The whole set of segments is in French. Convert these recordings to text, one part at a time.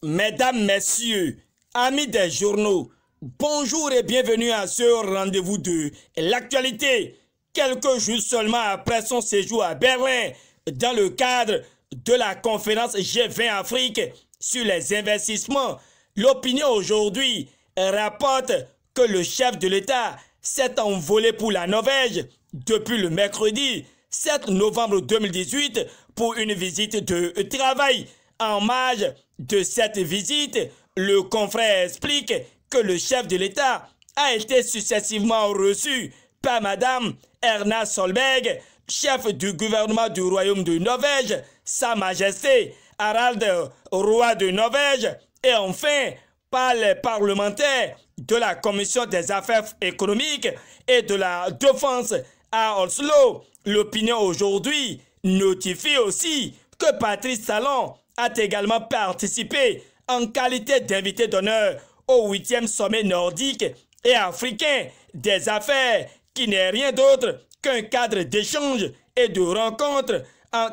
Mesdames, Messieurs, amis des journaux, bonjour et bienvenue à ce rendez-vous de l'actualité. Quelques jours seulement après son séjour à Berlin, dans le cadre de la conférence G20 Afrique sur les investissements, l'opinion aujourd'hui rapporte que le chef de l'État s'est envolé pour la Norvège depuis le mercredi 7 novembre 2018 pour une visite de travail. En marge de cette visite, le confrère explique que le chef de l'État a été successivement reçu par Madame Erna Solberg, chef du gouvernement du Royaume de Norvège, Sa Majesté Harald, roi de Norvège, et enfin par les parlementaires de la Commission des affaires économiques et de la défense à Oslo. L'opinion aujourd'hui notifie aussi que Patrice Talon a également participé en qualité d'invité d'honneur au 8e sommet nordique et africain des affaires, qui n'est rien d'autre qu'un cadre d'échange et de rencontre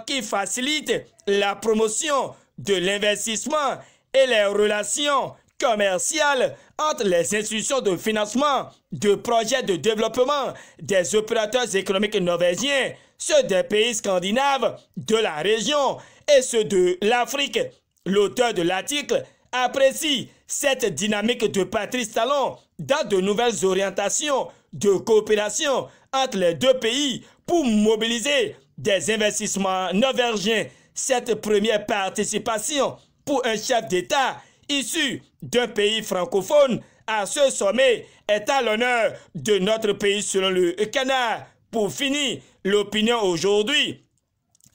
qui facilite la promotion de l'investissement et les relations commerciales entre les institutions de financement de projets de développement des opérateurs économiques norvégiens, ceux des pays scandinaves de la région et ceux de l'Afrique. L'auteur de l'article apprécie cette dynamique de Patrice Talon dans de nouvelles orientations de coopération entre les deux pays pour mobiliser des investissements norvégiens. Cette première participation pour un chef d'État issu d'un pays francophone à ce sommet est à l'honneur de notre pays selon le Canard. Pour finir, l'opinion aujourd'hui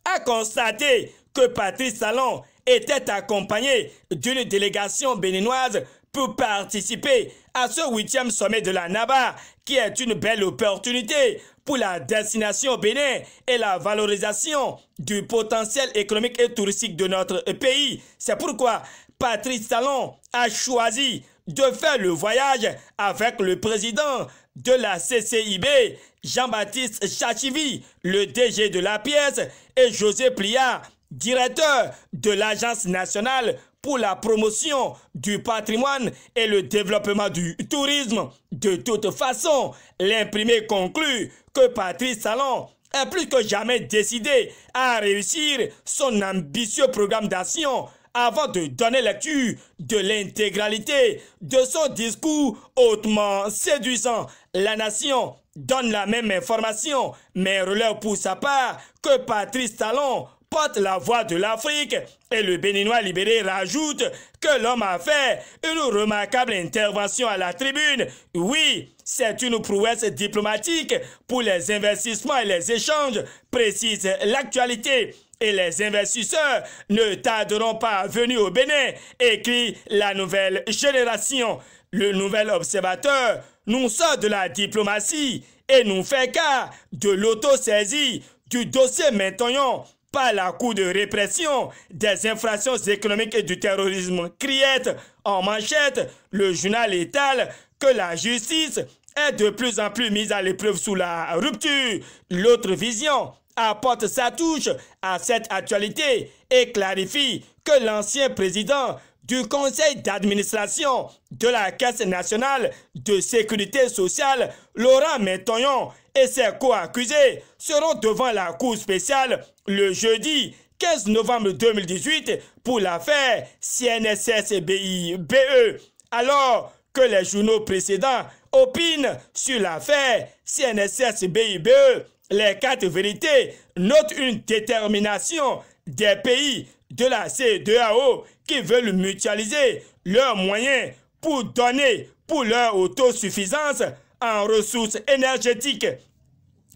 a constaté que Patrice Talon était accompagné d'une délégation béninoise pour participer à ce 8e sommet de la NABA, qui est une belle opportunité pour la destination Bénin et la valorisation du potentiel économique et touristique de notre pays. C'est pourquoi Patrice Talon a choisi de faire le voyage avec le président de la CCIB, Jean-Baptiste Chachivi, le DG de la pièce, et José Pliard, directeur de l'Agence nationale pour la promotion du patrimoine et le développement du tourisme. De toute façon, l'imprimé conclut que Patrice Talon est plus que jamais décidé à réussir son ambitieux programme d'action avant de donner lecture de l'intégralité de son discours hautement séduisant. La Nation donne la même information, mais relève pour sa part que Patrice Talon porte la voix de l'Afrique, et le Béninois libéré rajoute que l'homme a fait une remarquable intervention à la tribune. Oui, c'est une prouesse diplomatique pour les investissements et les échanges, précise l'actualité. Et les investisseurs ne tarderont pas à venir au Bénin, écrit la nouvelle génération. Le nouvel observateur nous sort de la diplomatie et nous fait cas de l'autosaisie du dossier Mentoyon par la Cour de répression des infractions économiques et du terrorisme. Criette en manchette le journal étale que la justice est de plus en plus mise à l'épreuve sous la rupture. L'autre vision apporte sa touche à cette actualité et clarifie que l'ancien président du conseil d'administration de la Caisse nationale de sécurité sociale, Laurent Mentoyon, et ses co-accusés seront devant la Cour spéciale le jeudi 15 novembre 2018 pour l'affaire CNSS-BIBE, alors que les journaux précédents opinent sur l'affaire CNSS-BIBE. Les 4 vérités notent une détermination des pays de la CEDEAO qui veulent mutualiser leurs moyens pour donner pour leur autosuffisance en ressources énergétiques.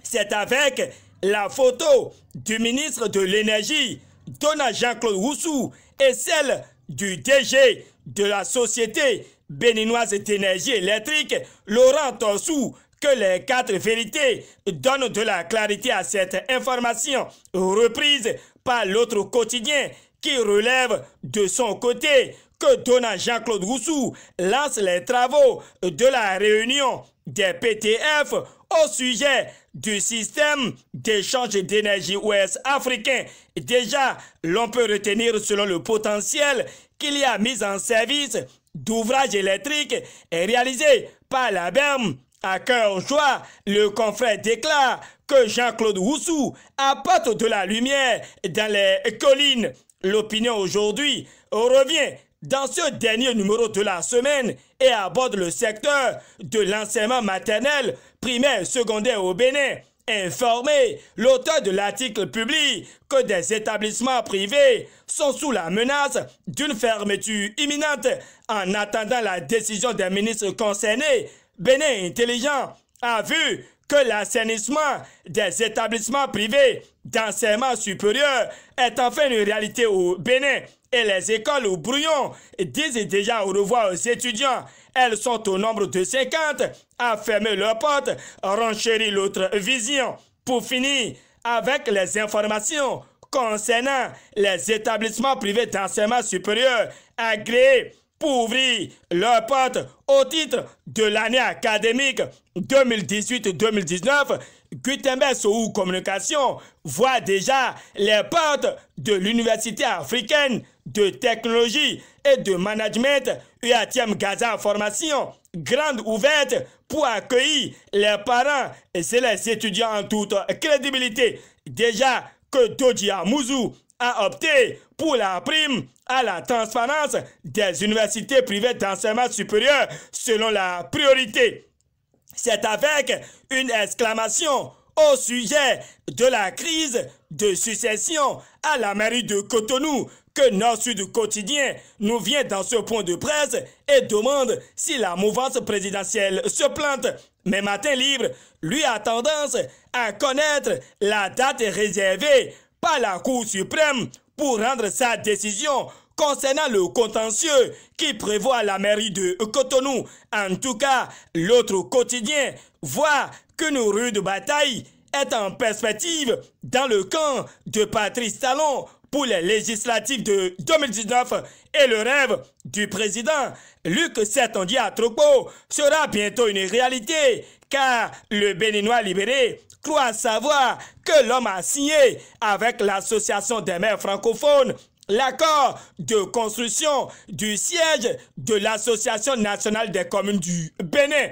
C'est avec la photo du ministre de l'Énergie, Donald Jean-Claude Roussou, et celle du DG de la Société béninoise d'énergie électrique, Laurent Torsou, que les 4 vérités donnent de la clarité à cette information, reprise par l'autre quotidien qui relève de son côté que Donald Jean-Claude Roussou lance les travaux de la réunion des PTF au sujet du système d'échange d'énergie ouest africain. Déjà, l'on peut retenir selon le potentiel qu'il y a mis en service d'ouvrages électriques réalisés par la BERM. À cœur joie, le confrère déclare que Jean-Claude Oussou apporte de la lumière dans les collines. L'opinion aujourd'hui revient dans ce dernier numéro de la semaine et aborde le secteur de l'enseignement maternel, primaire et secondaire au Bénin. Informé, l'auteur de l'article publie que des établissements privés sont sous la menace d'une fermeture imminente en attendant la décision des ministres concernés. Bénin Intelligent a vu que l'assainissement des établissements privés d'enseignement supérieur est enfin une réalité au Bénin et les écoles au brouillon disent déjà au revoir aux étudiants. Elles sont au nombre de 50 à fermer leurs portes, renchérit l'autre vision. Pour finir avec les informations concernant les établissements privés d'enseignement supérieur agréés pour ouvrir leurs portes au titre de l'année académique 2018-2019, Gutenberg Sou Communication voit déjà les portes de l'Université africaine de technologie et de management UATM Gaza Formation grande ouverte pour accueillir les parents et les étudiants en toute crédibilité. Déjà que Dodi Amouzou a opté pour la prime à la transparence des universités privées d'enseignement supérieur selon la priorité. C'est avec une exclamation au sujet de la crise de succession à la mairie de Cotonou que Nord-Sud Quotidien nous vient dans ce point de presse et demande si la mouvance présidentielle se plante. Mais Matin Libre, lui, a tendance à connaître la date réservée par la Cour suprême pour rendre sa décision concernant le contentieux qui prévoit la mairie de Cotonou. En tout cas, l'autre quotidien voit qu'une rude bataille est en perspective dans le camp de Patrice Talon pour les législatives de 2019 et le rêve du président Luc Sétondié Atrokpo sera bientôt une réalité car le Béninois libéré croit savoir que l'homme a signé avec l'Association des maires francophones l'accord de construction du siège de l'Association nationale des communes du Bénin.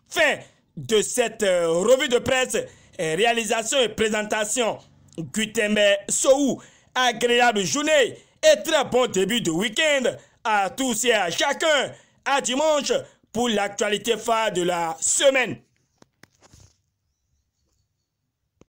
Fin de cette revue de presse, réalisation et présentation. Gutenberg Sou, agréable journée et très bon début de week-end à tous et à chacun. À dimanche pour l'actualité phare de la semaine.